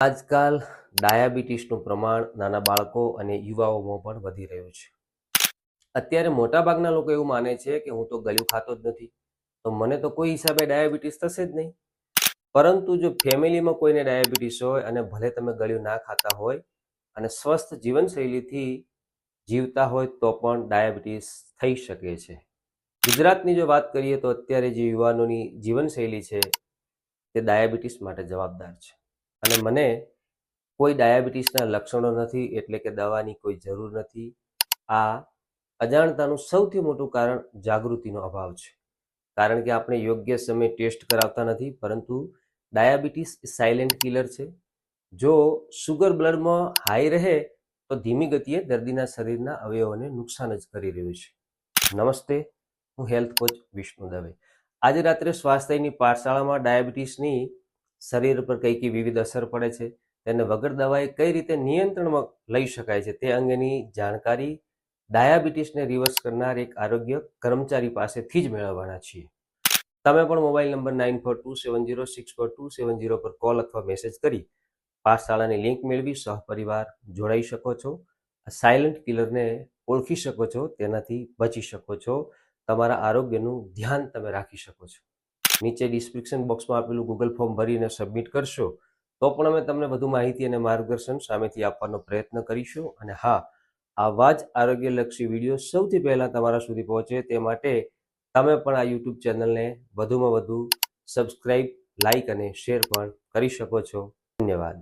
આજકાલ ડાયાબિટીસનું પ્રમાણ નાના બાળકો અને યુવાઓમાં પણ વધી રહ્યું છે. અત્યારે મોટાભાગના લોકો એવું માને છે કે હું તો ગળ્યું ખાતો જ નથી, તો મને તો કોઈ હિસાબે ડાયાબિટીસ થશે જ નહીં. પરંતુ જો ફેમિલીમાં કોઈને ડાયાબિટીસ હોય અને ભલે તમે ગળ્યું ના ખાતા હોય અને સ્વસ્થ જીવનશૈલીથી જીવતા હોય તો પણ ડાયાબિટીસ થઈ શકે છે. ગુજરાતની જો વાત કરીએ તો અત્યારે જે યુવાનોની જીવનશૈલી છે તે ડાયાબિટીસ માટે જવાબદાર છે. અને મને કોઈ ડાયાબિટીસના લક્ષણો નથી, એટલે કે દવાની કોઈ જરૂર નથી. આ અજાણતાનું સૌથી મોટું કારણ જાગૃતિનો અભાવ છે. કારણ કે આપણે યોગ્ય સમયે ટેસ્ટ કરાવતા નથી, પરંતુ ડાયાબિટીસ સાયલેન્ટ કિલર છે. જો સુગર બ્લડમાં હાઈ રહે તો ધીમી ગતિએ દર્દીના શરીરના અવયવોને નુકસાન જ કરી રહ્યું છે. નમસ્તે, હું હેલ્થ કોચ વિષ્ણુ દવે. આજે રાત્રે સ્વાસ્થ્યની પાઠશાળામાં ડાયાબિટીસની શરીર પર કઈ વિવિધ અસર પડે છે, તેને વગર દવાએ કઈ રીતે નિયંત્રણમાં લઈ શકાય છે તે અંગેની જાણકારી ડાયાબિટીસને રિવર્સ કરનાર એક આરોગ્ય કર્મચારી પાસેથી જ મેળવવાના છીએ. તમે પણ મોબાઈલ નંબર 9427064270 પર કોલ અથવા મેસેજ કરી પાઠશાળાની લિંક મેળવી સહપરિવાર જોડાઈ શકો છો. સાયલન્ટ કિલરને ઓળખી શકો છો, તેનાથી બચી શકો છો. તમારા આરોગ્યનું ધ્યાન તમે રાખી શકો છો. નીચે ડિસ્ક્રિપ્શન બોક્સમાં આપેલું ગૂગલ ફોર્મ ભરીને સબમિટ કરશો તો પણ અમે તમને વધુ માહિતી અને માર્ગદર્શન સામેથી આપવાનો પ્રયત્ન કરીશું. અને હા, આવા જ આરોગ્યલક્ષી વિડીયો સૌથી પહેલા તમારા સુધી પહોંચે તે માટે તમે પણ આ યુટ્યુબ ચેનલને વધુમાં વધુ સબસ્ક્રાઇબ, લાઇક અને શેર પણ કરી શકો છો. ધન્યવાદ.